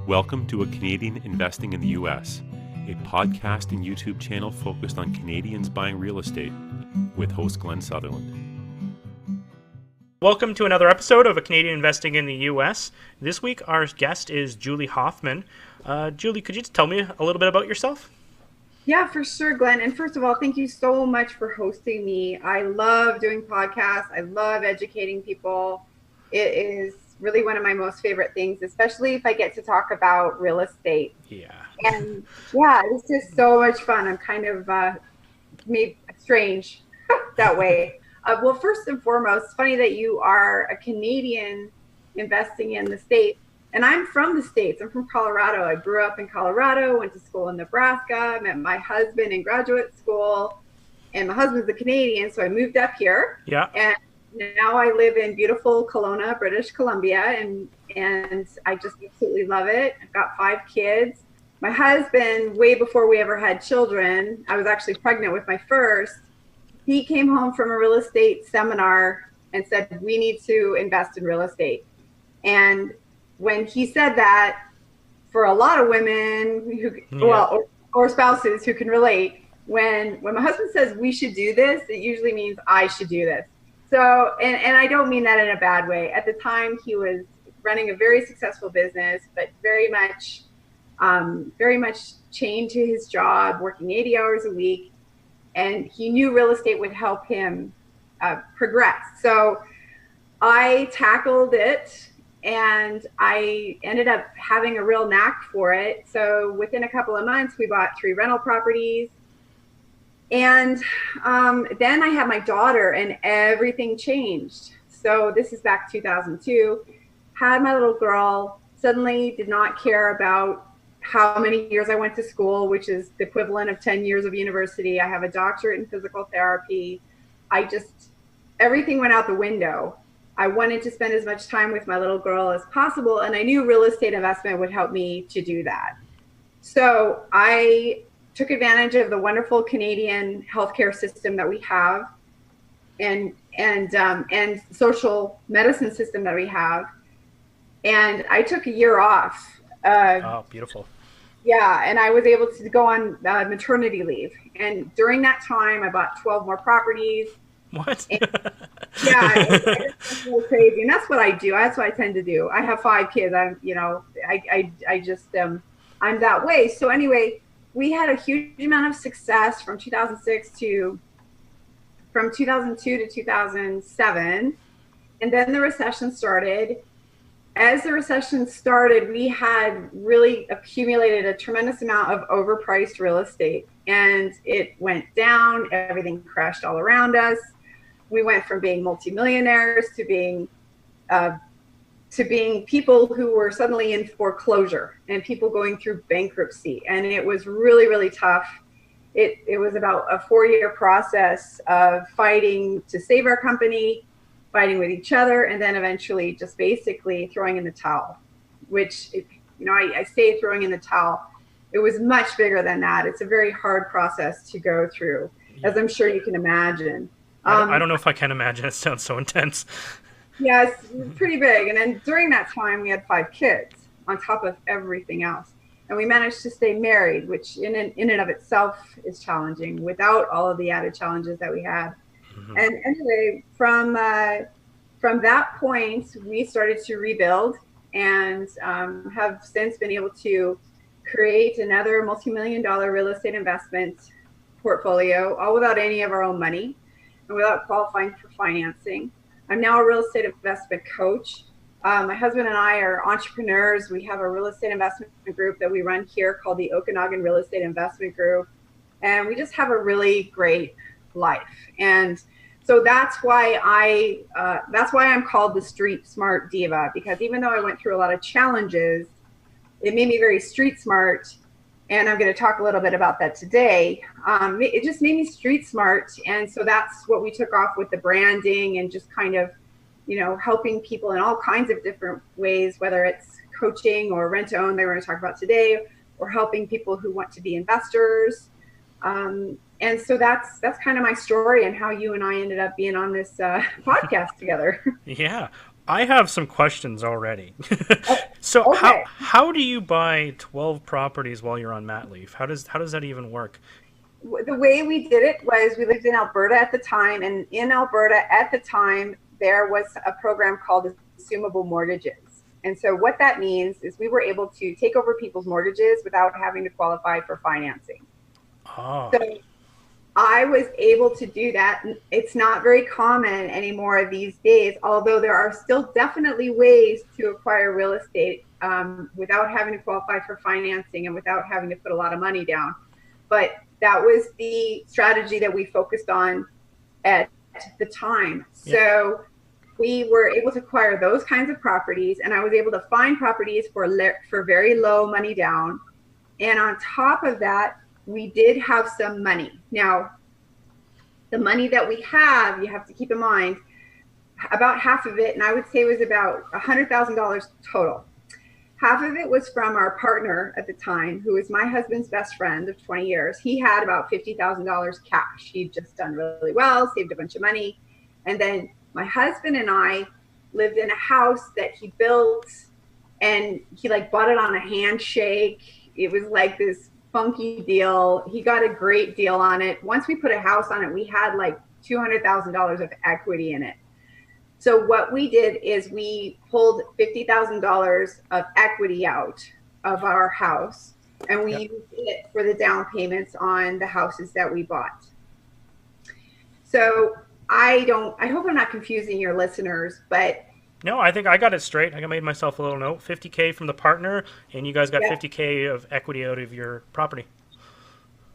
Welcome to A Canadian Investing in the U.S., a podcast and YouTube channel focused on Canadians buying real estate, with host Glenn Sutherland. Welcome to another episode of A Canadian Investing in the U.S. This week, our guest is Julie Hoffman. Julie, could you just tell me a little bit about yourself? Yeah, for sure, Glenn. And first of all, thank you so much for hosting me. I love doing podcasts. I love educating people. It is really one of my most favorite things, especially if I get to talk about real estate. Yeah. And yeah, it's just so much fun. I'm kind of made strange that way. Well, first and foremost, it's funny that you are a Canadian investing in the States. And I'm from the States. I'm from Colorado. I grew up in Colorado, went to school in Nebraska, met my husband in graduate school. And my husband's a Canadian, so I moved up here. Yeah. And now I live in beautiful Kelowna, British Columbia, and I just absolutely love it. I've got 5 kids. My husband, way before we ever had children, I was actually pregnant with my first. He came home from a real estate seminar and said, we need to invest in real estate. And when he said that, for a lot of women or spouses who can relate, when my husband says we should do this, it usually means I should do this. So, and I don't mean that in a bad way. At the time, he was running a very successful business, but very much chained to his job, working 80 hours a week. And he knew real estate would help him progress. So I tackled it, and I ended up having a real knack for it. So within a couple of months, we bought 3 rental properties. And then I had my daughter, and everything changed. So this is back 2002. Had my little girl, suddenly did not care about how many years I went to school, which is the equivalent of 10 years of university. I have a doctorate in physical therapy. Everything went out the window. I wanted to spend as much time with my little girl as possible, and I knew real estate investment would help me to do that. So I took advantage of the wonderful Canadian healthcare system that we have, and social medicine system that we have. And I took a year off. Oh, beautiful. Yeah, and I was able to go on maternity leave. And during that time, I bought 12 more properties. What? Yeah, it's really crazy, and that's what I do. That's what I tend to do. I have 5 kids. I'm that way. So anyway, we had a huge amount of success from 2002 to 2007, and then the recession started. As the recession started, we had really accumulated a tremendous amount of overpriced real estate, and it went down. Everything crashed all around us. We went from being multimillionaires to being people who were suddenly in foreclosure and people going through bankruptcy. And it was really, really tough. It was about a 4-year process of fighting to save our company, fighting with each other, and then eventually just basically throwing in the towel, which, I say throwing in the towel. It was much bigger than that. It's a very hard process to go through, as I'm sure you can imagine. I don't know if I can imagine. It sounds so intense. Yeah, it's pretty big. And then during that time, we had 5 kids on top of everything else. And we managed to stay married, which in and of itself is challenging without all of the added challenges that we had. Mm-hmm. And anyway, from that point, we started to rebuild and have since been able to create another multi-million-dollar real estate investment portfolio, all without any of our own money and without qualifying for financing. I'm now a real estate investment coach. My husband and I are entrepreneurs. We have a real estate investment group that we run here called the Okanagan Real Estate Investment Group. And we just have a really great life. And so that's why I'm called the street smart diva, because even though I went through a lot of challenges, it made me very street smart. And I'm going to talk a little bit about that today. It just made me street smart. And so that's what we took off with the branding and just kind of, helping people in all kinds of different ways, whether it's coaching or rent to own that we're going to talk about today, or helping people who want to be investors. And so that's kind of my story and how you and I ended up being on this podcast together. Yeah. I have some questions already. Oh, So okay. how do you buy 12 properties while you're on mat leave? How does that even work? The way we did it was we lived in Alberta at the time, and in Alberta at the time, there was a program called assumable mortgages. And so what that means is we were able to take over people's mortgages without having to qualify for financing. Oh, So I was able to do that. It's not very common anymore these days, although there are still definitely ways to acquire real estate without having to qualify for financing and without having to put a lot of money down. But that was the strategy that we focused on at the time. yeah. So we were able to acquire those kinds of properties, and I was able to find properties for very low money down. And on top of that, we did have some money. Now, the money that we have, you have to keep in mind, about half of it, and I would say it was about $100,000 total. Half of it was from our partner at the time, who was my husband's best friend of 20 years. He had about $50,000 cash. He'd just done really well, saved a bunch of money. And then my husband and I lived in a house that he built, and he like bought it on a handshake. It was like this funky deal. He got a great deal on it. Once we put a house on it, we had like $200,000 of equity in it. So what we did is we pulled $50,000 of equity out of our house, and we used it for the down payments on the houses that we bought. So I hope I'm not confusing your listeners, but No, I think I got it straight. I made myself a little note. 50K from the partner, and you guys got yeah. 50K of equity out of your property.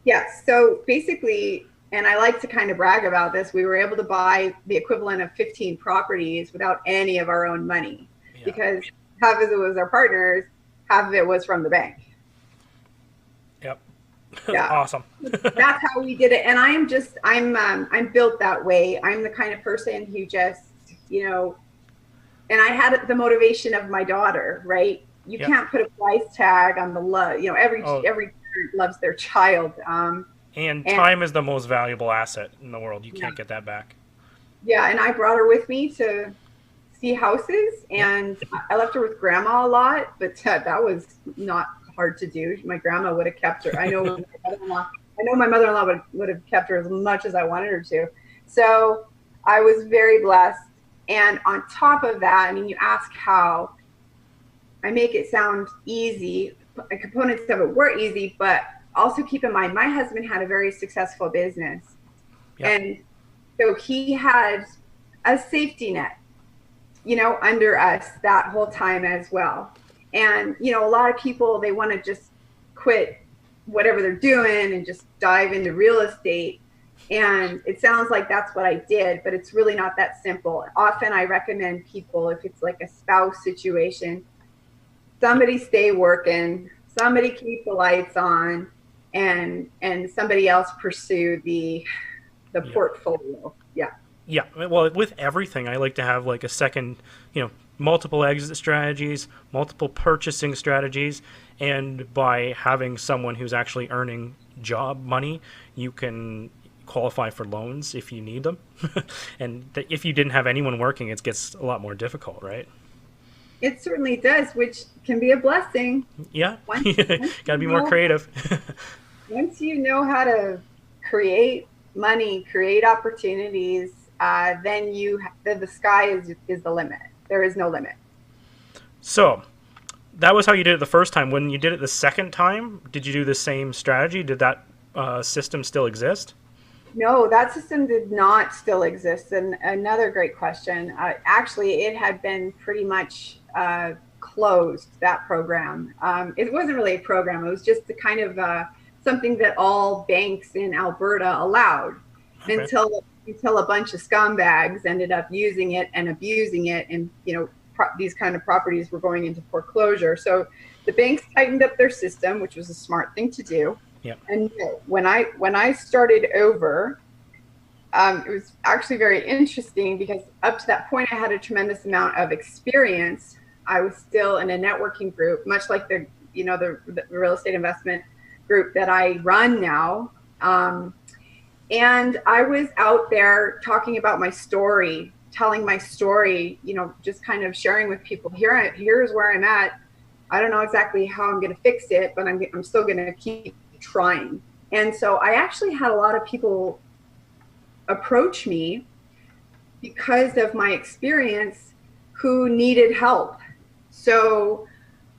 Yes. So basically, and I like to kind of brag about this, we were able to buy the equivalent of 15 properties without any of our own money, because half of it was our partners, half of it was from the bank. Yep. Yeah. Awesome. That's how we did it. And I'm built that way. I'm the kind of person who just, and I had the motivation of my daughter, right? You can't put a price tag on the love. Every parent loves their child. And time is the most valuable asset in the world. You can't get that back. Yeah, and I brought her with me to see houses, and I left her with grandma a lot, but that was not hard to do. My grandma would have kept her. I know my mother-in-law would have kept her as much as I wanted her to. So I was very blessed. And on top of that, I mean, you ask how, I make it sound easy. The components of it were easy, but also keep in mind, my husband had a very successful business. Yep. And so he had a safety net, under us that whole time as well. And, a lot of people, they want to just quit whatever they're doing and just dive into real estate. And it sounds like that's what I did, but it's really not that simple. Often I recommend people, if it's like a spouse situation, somebody stay working, somebody keep the lights on, and somebody else pursue the portfolio. Yeah. Yeah. Well, with everything, I like to have like a second, multiple exit strategies, multiple purchasing strategies. And by having someone who's actually earning job money, you can qualify for loans if you need them. And if you didn't have anyone working, it gets a lot more difficult, right? It certainly does, which can be a blessing. Yeah. Got to be more creative. Once you know how to create money, create opportunities, then the sky is the limit. There is no limit. So that was how you did it the first time. When you did it the second time, did you do the same strategy? Did that system still exist? No, that system did not still exist. And another great question. Actually, it had been pretty much closed, that program. It wasn't really a program. It was just the kind of something that all banks in Alberta allowed, until a bunch of scumbags ended up using it and abusing it. And, these kind of properties were going into foreclosure. So the banks tightened up their system, which was a smart thing to do. Yeah. And when I started over, it was actually very interesting, because up to that point I had a tremendous amount of experience. I was still in a networking group, much like the real estate investment group that I run now. And I was out there talking about my story telling my story, you know, just kind of sharing with people, here's where I'm at. I don't know exactly how I'm going to fix it, but I'm still going to keep trying. And so I actually had a lot of people approach me because of my experience who needed help. So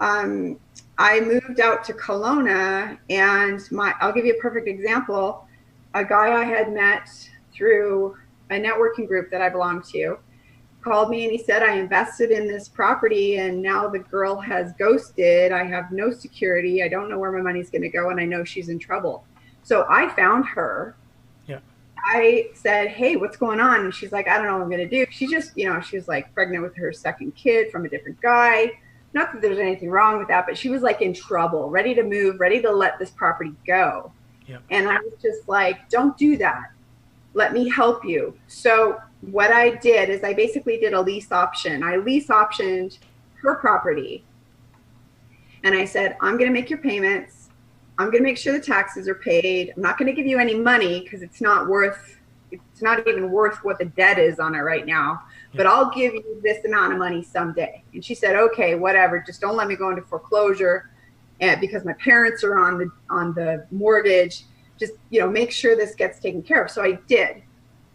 I moved out to Kelowna, and I'll give you a perfect example. A guy I had met through a networking group that I belong to called me and he said, I invested in this property and now the girl has ghosted. I have no security. I don't know where my money's going to go, and I know she's in trouble. So I found her. Yeah. I said, hey, what's going on? And she's like, I don't know what I'm going to do. She just, you know, she was like pregnant with her second kid from a different guy. Not that there's anything wrong with that, but she was like in trouble, ready to move, ready to let this property go. Yeah. And I was just like, don't do that. Let me help you. So what I did is I basically did a lease option. I lease optioned her property. And I said, I'm going to make your payments. I'm going to make sure the taxes are paid. I'm not going to give you any money because it's not even worth what the debt is on it right now. Yeah. But I'll give you this amount of money someday. And she said, okay, whatever. Just don't let me go into foreclosure. And because my parents are on the mortgage, just, you know, make sure this gets taken care of. So I did.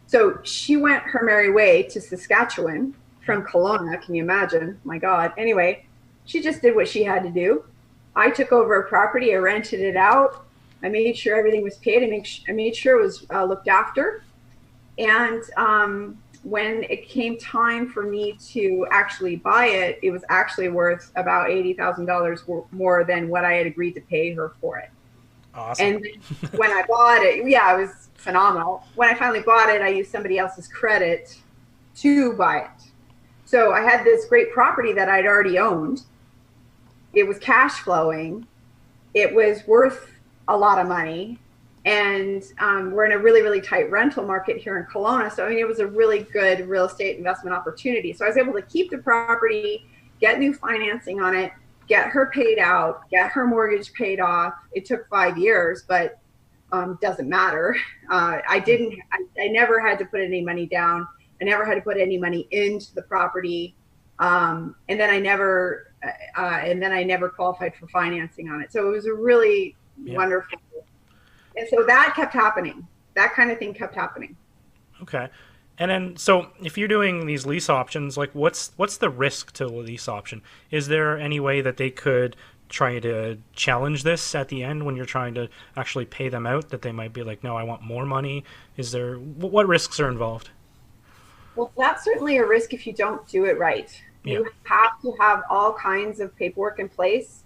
So she went her merry way to Saskatchewan from Kelowna. Can you imagine? My God. Anyway, she just did what she had to do. I took over a property. I rented it out. I made sure everything was paid. I made sure it was looked after. And when it came time for me to actually buy it, it was actually worth about $80,000 more than what I had agreed to pay her for it. Awesome. And when I bought it, yeah, it was phenomenal. When I finally bought it, I used somebody else's credit to buy it. So I had this great property that I'd already owned. It was cash flowing. It was worth a lot of money. And we're in a really, really tight rental market here in Kelowna. So, I mean, it was a really good real estate investment opportunity. So I was able to keep the property, get new financing on it, get her paid out, get her mortgage paid off. It took 5 years, but doesn't matter. I never had to put any money down. I never had to put any money into the property. And then I never qualified for financing on it. So it was a really wonderful. And so that kept happening. That kind of thing kept happening. Okay. And then, so if you're doing these lease options, like what's the risk to a lease option? Is there any way that they could try to challenge this at the end when you're trying to actually pay them out, that they might be like, no, I want more money? What risks are involved? Well, that's certainly a risk if you don't do it right. Yeah. You have to have all kinds of paperwork in place,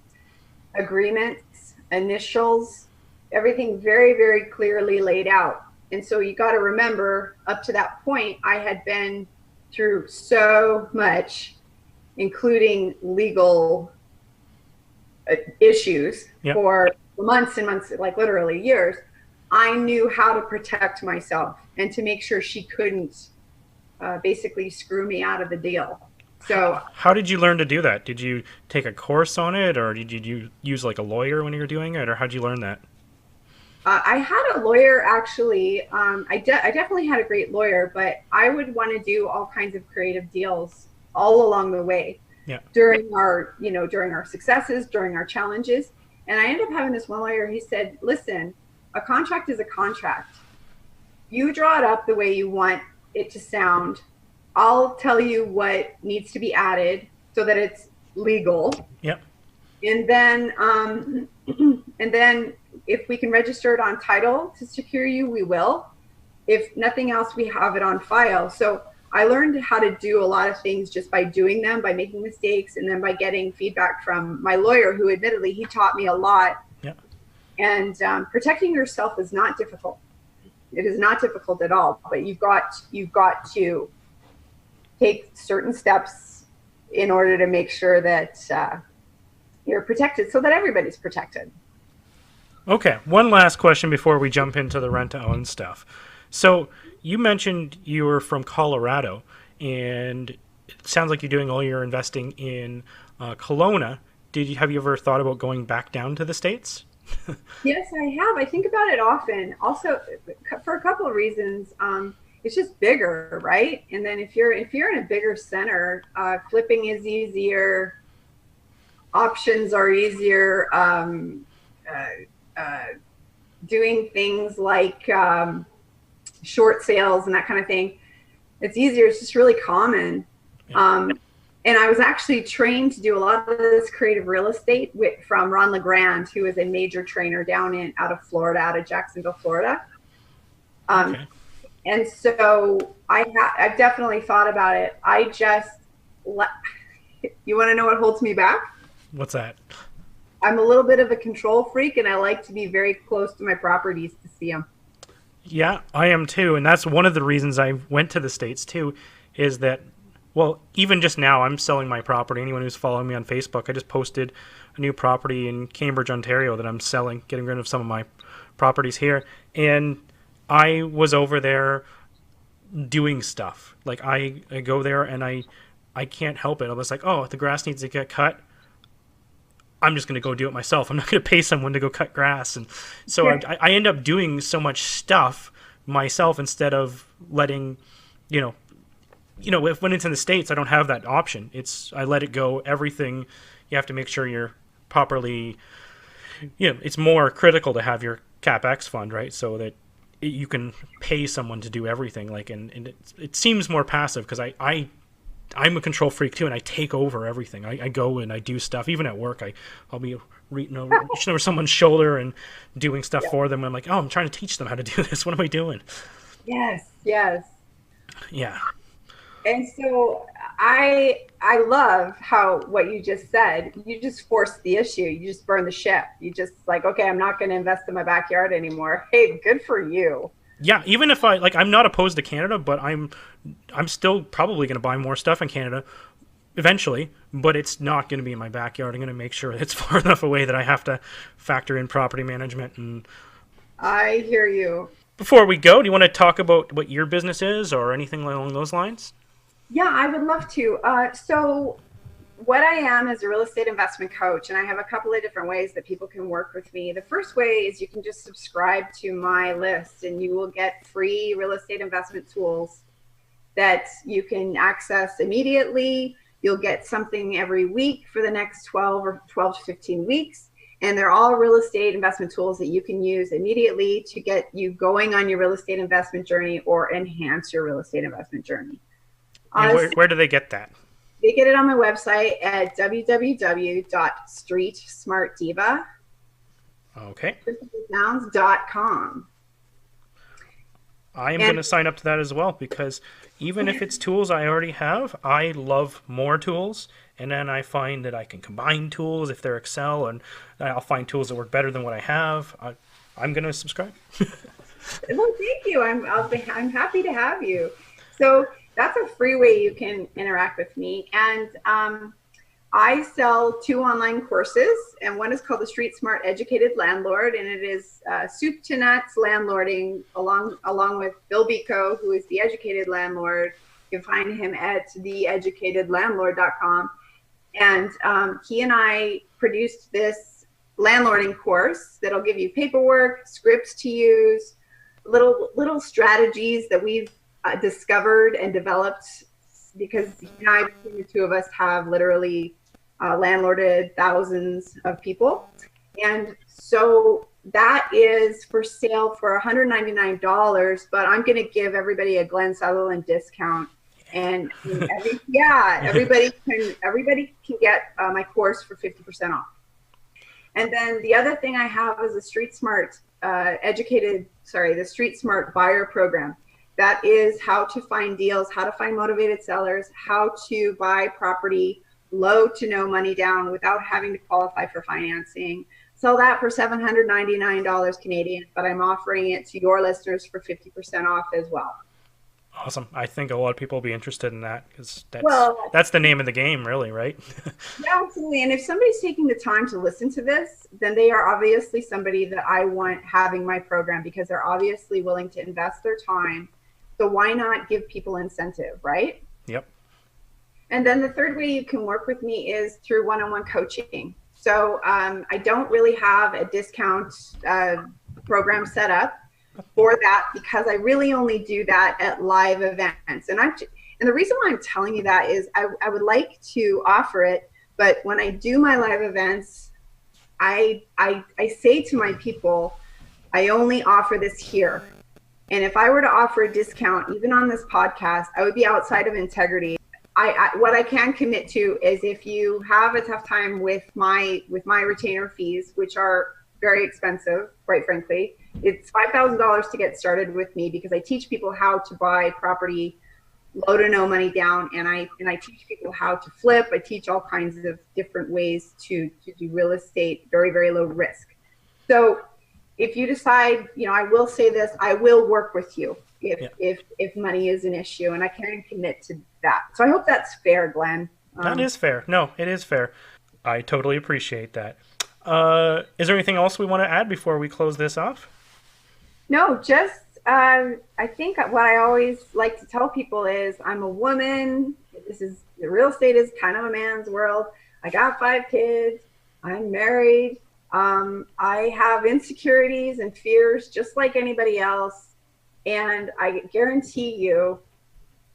agreements, initials, everything very, very clearly laid out. And so you got to remember, up to that point, I had been through so much, including legal issues for months and months, like literally years. I knew how to protect myself and to make sure she couldn't basically screw me out of the deal. So how did you learn to do that? Did you take a course on it, or did you use like a lawyer when you were doing it, or how'd you learn that? I had a lawyer, actually. I definitely had a great lawyer, but I would want to do all kinds of creative deals all along the way. Yeah. During our successes, during our challenges. And I ended up having this one lawyer. He said, listen, a contract is a contract. You draw it up the way you want it to sound. I'll tell you what needs to be added so that it's legal. Yep. And then if we can register it on title to secure you, we will. If nothing else, we have it on file. So I learned how to do a lot of things just by doing them, by making mistakes, and then by getting feedback from my lawyer, who admittedly, he taught me a lot. Yep. And protecting yourself is not difficult. It is not difficult at all, but you've got to take certain steps in order to make sure that you're protected, so that everybody's protected. Okay, one last question before we jump into the rent-to-own stuff. So you mentioned you were from Colorado, and it sounds like you're doing all your investing in Kelowna. Have you ever thought about going back down to the States? Yes, I have. I think about it often. Also, for a couple of reasons. it's just bigger, right? And then if you're in a bigger center, flipping is easier, options are easier, doing things like short sales and that kind of thing. It's easier. It's just really common. And I was actually trained to do a lot of this creative real estate from Ron LeGrand, who is a major trainer out of Florida, out of Jacksonville, Florida. Okay. And so I've definitely thought about it. You want to know what holds me back? What's that? I'm a little bit of a control freak, and I like to be very close to my properties to see them. Yeah, I am too. And that's one of the reasons I went to the States too, is that, well, even just now I'm selling my property. Anyone who's following me on Facebook, I just posted a new property in Cambridge, Ontario that I'm selling, getting rid of some of my properties here. And I was over there doing stuff. Like I go there and I can't help it. I was like, oh, the grass needs to get cut. I'm just going to go do it myself. I'm not going to pay someone to go cut grass. And so I end up doing so much stuff myself instead of letting, when it's in the States, I don't have that option. I let it go. Everything, you have to make sure you're properly, it's more critical to have your CapEx fund, right? So that you can pay someone to do everything. And it seems more passive because I'm a control freak too, and I take over everything. I go and I do stuff. Even at work, I'll be reaching over someone's shoulder and doing stuff for them. I'm like, oh, I'm trying to teach them how to do this. What am I doing? Yes. Yeah. And so I love what you just said. You just forced the issue. You just burned the ship. You just like, okay, I'm not going to invest in my backyard anymore. Hey, good for you. Yeah, even if I'm not opposed to Canada, but I'm still probably going to buy more stuff in Canada eventually, but it's not going to be in my backyard. I'm going to make sure it's far enough away that I have to factor in property management. And I hear you. Before we go, do you want to talk about what your business is or anything along those lines? Yeah, I would love to. So what I am is a real estate investment coach, and I have a couple of different ways that people can work with me. The first way is you can just subscribe to my list, and you will get free real estate investment tools that you can access immediately. You'll get something every week for the next 12 to 15 weeks. And they're all real estate investment tools that you can use immediately to get you going on your real estate investment journey or enhance your real estate investment journey. And where do they get that? They get it on my website at www.streetsmartdiva. Okay. .com. I am going to sign up to that as well, because even if it's tools I already have, I love more tools. And then I find that I can combine tools if they're Excel, and I'll find tools that work better than what I have. I'm going to subscribe. Well, thank you. I'm happy to have you. So that's a free way you can interact with me. And I sell 2 online courses, and one is called the Street Smart Educated Landlord, and it is soup to nuts landlording along with Bill Bico, who is the educated landlord. You can find him at theeducatedlandlord.com. And he and I produced this landlording course that'll give you paperwork, scripts to use, little strategies that we've discovered and developed, because he and I, between the two of us, have literally landlorded thousands of people. And so that is for sale for $199, but I'm going to give everybody a Glenn Sutherland discount. And everybody can get my course for 50% off. And then the other thing I have is the Street Smart the Street Smart Buyer Program. That is how to find deals, how to find motivated sellers, how to buy property low to no money down without having to qualify for financing. Sell that for $799 Canadian, but I'm offering it to your listeners for 50% off as well. Awesome. I think a lot of people will be interested in that, because that's the name of the game, really, right? Yeah, absolutely. And if somebody's taking the time to listen to this, then they are obviously somebody that I want having my program, because they're obviously willing to invest their time. So why not give people incentive, right? Yep. And then the third way you can work with me is through one-on-one coaching. So I don't really have a discount program set up. for that, because I really only do that at live events. And the reason why I'm telling you that is I would like to offer it, but when I do my live events, I say to my people, I only offer this here. And if I were to offer a discount, even on this podcast, I would be outside of integrity. What I can commit to is, if you have a tough time with my retainer fees, which are very expensive, quite frankly, it's $5,000 to get started with me, because I teach people how to buy property low to no money down, and I teach people how to flip. I teach all kinds of different ways to do real estate, very, very low risk. So if you decide, I will say this, I will work with you if money is an issue, and I can commit to that. So I hope that's fair, Glenn. That is fair. No, it is fair. I totally appreciate that. Is there anything else we want to add before we close this off? No, just I think what I always like to tell people is, I'm a woman. Real estate is kind of a man's world. I got 5 kids. I'm married. I have insecurities and fears just like anybody else. And I guarantee you,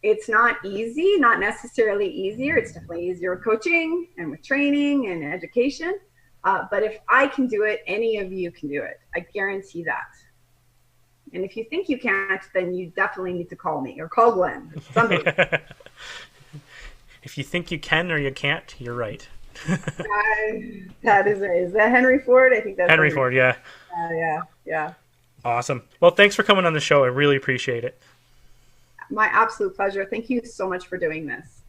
it's not easy, not necessarily easier. It's definitely easier with coaching and with training and education. But if I can do it, any of you can do it. I guarantee that. And if you think you can't, then you definitely need to call me or call Glenn. Somebody. If you think you can or you can't, you're right. That is that Henry Ford? I think that's Henry Ford, yeah. Yeah. Awesome. Well, thanks for coming on the show. I really appreciate it. My absolute pleasure. Thank you so much for doing this.